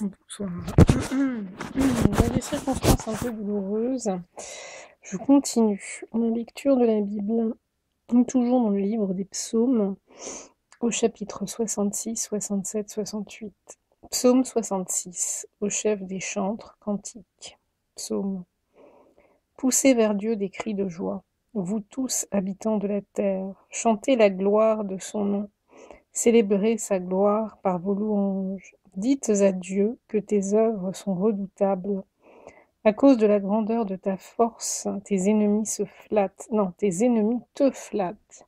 Bonsoir. Dans des circonstances un peu douloureuses, je continue la lecture de la Bible, toujours dans le livre des psaumes, au chapitre 66, 67, 68. Psaume 66, au chef des chantres, cantique. Psaume. Poussez vers Dieu des cris de joie, vous tous habitants de la terre, chantez la gloire de son nom. Célébrez sa gloire par vos louanges. Dites à Dieu que tes œuvres sont redoutables. À cause de la grandeur de ta force, tes ennemis se flattent. Non, tes ennemis te flattent.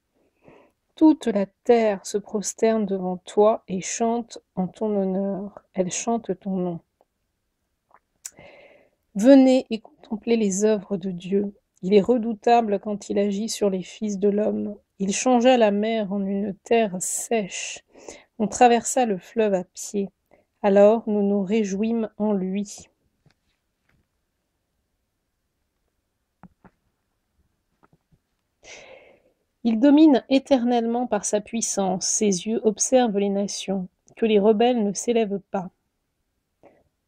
Toute la terre se prosterne devant toi et chante en ton honneur. Elle chante ton nom. Venez et contemplez les œuvres de Dieu. Il est redoutable quand il agit sur les fils de l'homme. Il changea la mer en une terre sèche. On traversa le fleuve à pied. Alors nous nous réjouîmes en lui. Il domine éternellement par sa puissance. Ses yeux observent les nations. Que les rebelles ne s'élèvent pas.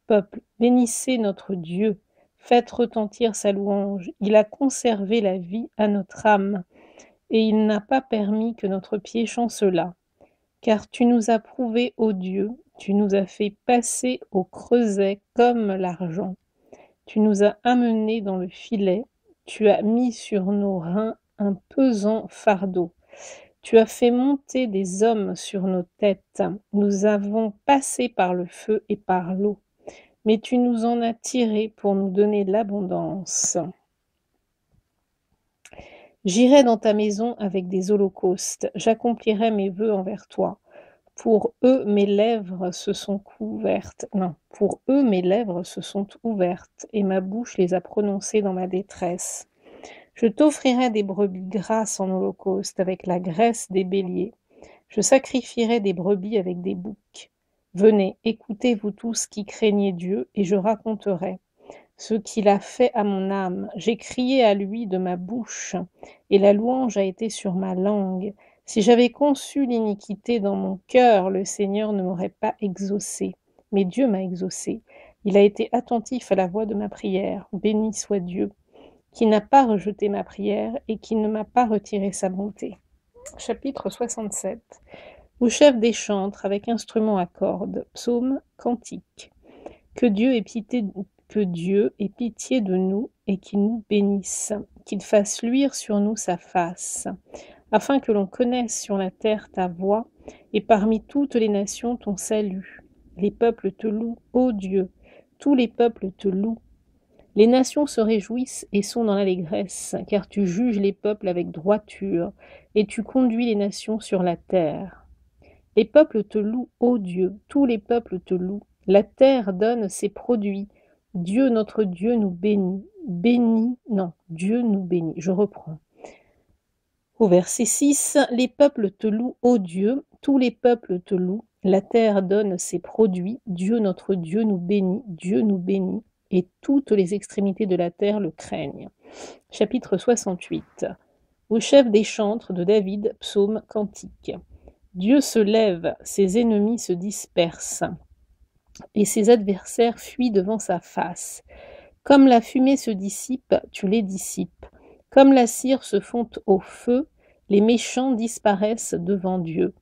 Peuple, bénissez notre Dieu. Faites retentir sa louange. Il a conservé la vie à notre âme, et il n'a pas permis que notre pied chancelât. Car tu nous as prouvé, ô Dieu, tu nous as fait passer au creuset comme l'argent. Tu nous as amenés dans le filet, tu as mis sur nos reins un pesant fardeau. Tu as fait monter des hommes sur nos têtes. Nous avons passé par le feu et par l'eau, mais tu nous en as tirés pour nous donner l'abondance. J'irai dans ta maison avec des holocaustes, j'accomplirai mes vœux envers toi. Pour eux, mes lèvres se sont couvertes. Non, pour eux, mes lèvres se sont ouvertes, et ma bouche les a prononcées dans ma détresse. Je t'offrirai des brebis grasses en holocauste, avec la graisse des béliers. Je sacrifierai des brebis avec des boucs. Venez, écoutez vous tous qui craignez Dieu, et je raconterai ce qu'il a fait à mon âme. J'ai crié à lui de ma bouche, et la louange a été sur ma langue. Si j'avais conçu l'iniquité dans mon cœur, le Seigneur ne m'aurait pas exaucé. Mais Dieu m'a exaucé. Il a été attentif à la voix de ma prière. Béni soit Dieu, qui n'a pas rejeté ma prière et qui ne m'a pas retiré sa bonté. Chapitre 67. Au chef des chantres, avec instrument à cordes, psaume, cantique. Que Dieu ait pitié de nous et qu'il nous bénisse, qu'il fasse luire sur nous sa face, afin que l'on connaisse sur la terre ta voix et parmi toutes les nations ton salut. Les peuples te louent, ô Dieu, tous les peuples te louent. Les nations se réjouissent et sont dans l'allégresse, car tu juges les peuples avec droiture et tu conduis les nations sur la terre. Les peuples te louent, ô Dieu, tous les peuples te louent. La terre donne ses produits. Dieu, notre Dieu, nous bénit. Dieu nous bénit. Je reprends. Au verset 6, les peuples te louent, ô Dieu, tous les peuples te louent. La terre donne ses produits. Dieu, notre Dieu, nous bénit. Dieu nous bénit. Et toutes les extrémités de la terre le craignent. Chapitre 68. Au chef des chantres de David, psaume, cantique. Dieu se lève, ses ennemis se dispersent, et ses adversaires fuient devant sa face. Comme la fumée se dissipe, tu les dissipes. Comme la cire se fond au feu, les méchants disparaissent devant Dieu.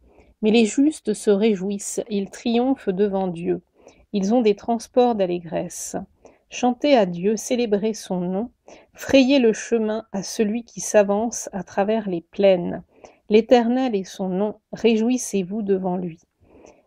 Mais les justes se réjouissent, ils triomphent devant Dieu. Ils ont des transports d'allégresse. Chantez à Dieu, célébrez son nom, frayez le chemin à celui qui s'avance à travers les plaines. L'Éternel est son nom, réjouissez-vous devant lui.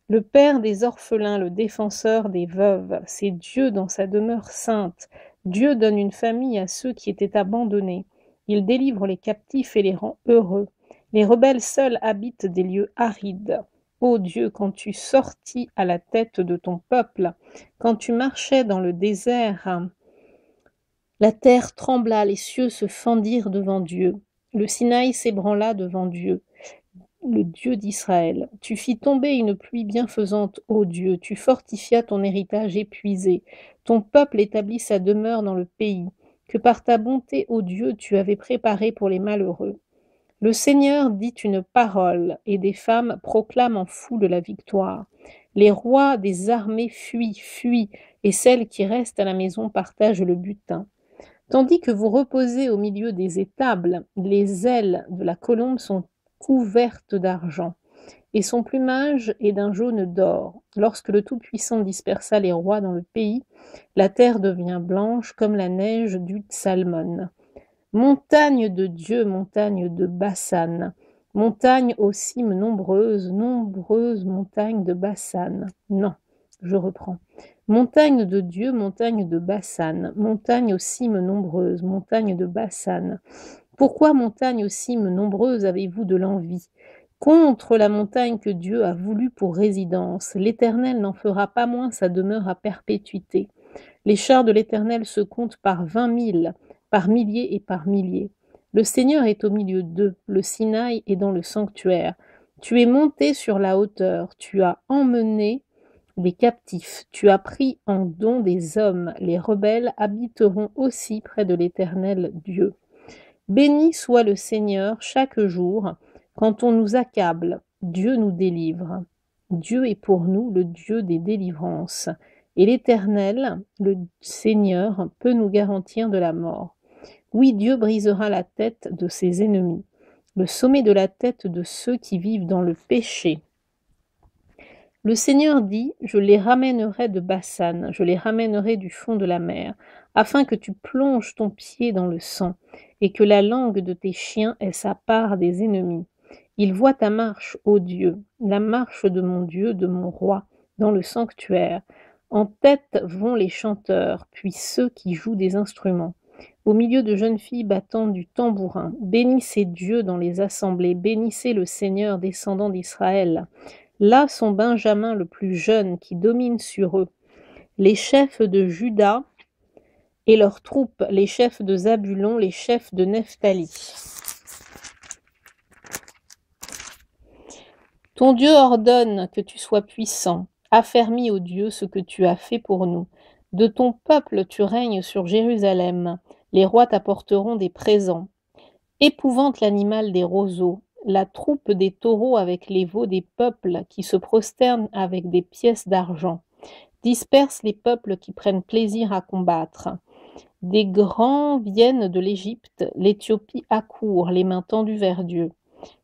Le Père des orphelins, le défenseur des veuves, c'est Dieu dans sa demeure sainte. Dieu donne une famille à ceux qui étaient abandonnés. Il délivre les captifs et les rend heureux. Les rebelles seuls habitent des lieux arides. Ô Dieu, quand tu sortis à la tête de ton peuple, quand tu marchais dans le désert, la terre trembla, les cieux se fendirent devant Dieu. Le Sinaï s'ébranla devant Dieu, le Dieu d'Israël. Tu fis tomber une pluie bienfaisante, ô Dieu, tu fortifias ton héritage épuisé. Ton peuple établit sa demeure dans le pays, que par ta bonté, ô Dieu, tu avais préparé pour les malheureux. Le Seigneur dit une parole, et des femmes proclament en foule la victoire. Les rois des armées fuient, et celles qui restent à la maison partagent le butin. Tandis que vous reposez au milieu des étables, les ailes de la colombe sont couvertes d'argent, et son plumage est d'un jaune d'or. Lorsque le Tout-Puissant dispersa les rois dans le pays, la terre devient blanche comme la neige du Tsalmon. Montagne de Dieu, montagne de Bassan, montagne aux cimes nombreuses, nombreuses montagnes de Bassan. Non, je reprends. Montagne de Dieu, montagne de Bassan, montagne aux cimes nombreuses, montagne de Bassan. Pourquoi, montagne aux cimes nombreuses, avez-vous de l'envie? Contre la montagne que Dieu a voulue pour résidence, l'Éternel n'en fera pas moins sa demeure à perpétuité. Les chars de l'Éternel se comptent par 20 000, par milliers et par milliers. Le Seigneur est au milieu d'eux, le Sinaï est dans le sanctuaire. Tu es monté sur la hauteur, tu as emmené des captifs, tu as pris en don des hommes, les rebelles habiteront aussi près de l'Éternel Dieu. Béni soit le Seigneur chaque jour, quand on nous accable, Dieu nous délivre. Dieu est pour nous le Dieu des délivrances, et l'Éternel, le Seigneur, peut nous garantir de la mort. Oui, Dieu brisera la tête de ses ennemis, le sommet de la tête de ceux qui vivent dans le péché. Le Seigneur dit, je les ramènerai de Bassan, je les ramènerai du fond de la mer, afin que tu plonges ton pied dans le sang, et que la langue de tes chiens ait sa part des ennemis. Ils voient ta marche, ô Dieu, la marche de mon Dieu, de mon roi, dans le sanctuaire. En tête vont les chanteurs, puis ceux qui jouent des instruments. Au milieu de jeunes filles battant du tambourin, bénissez Dieu dans les assemblées, bénissez le Seigneur descendant d'Israël. Là sont Benjamin le plus jeune qui domine sur eux, les chefs de Juda et leurs troupes, les chefs de Zabulon, les chefs de Nephtali. Ton Dieu ordonne que tu sois puissant, affermis, ô Dieu, ce que tu as fait pour nous. De ton peuple tu règnes sur Jérusalem, les rois t'apporteront des présents. Épouvante l'animal des roseaux, la troupe des taureaux avec les veaux des peuples qui se prosternent avec des pièces d'argent. Disperse les peuples qui prennent plaisir à combattre. Des grands viennent de l'Égypte, l'Éthiopie accourt, les mains tendues vers Dieu.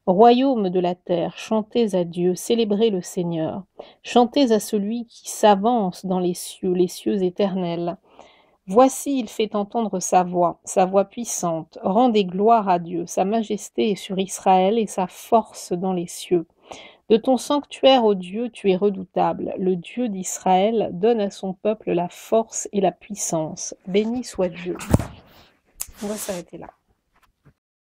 Royaume de la terre, chantez à Dieu, célébrez le Seigneur. Chantez à celui qui s'avance dans les cieux éternels. Voici, il fait entendre sa voix puissante. Rendez gloire à Dieu, sa majesté est sur Israël et sa force dans les cieux. De ton sanctuaire, ô Dieu, tu es redoutable. Le Dieu d'Israël donne à son peuple la force et la puissance. Béni soit Dieu. On va s'arrêter là.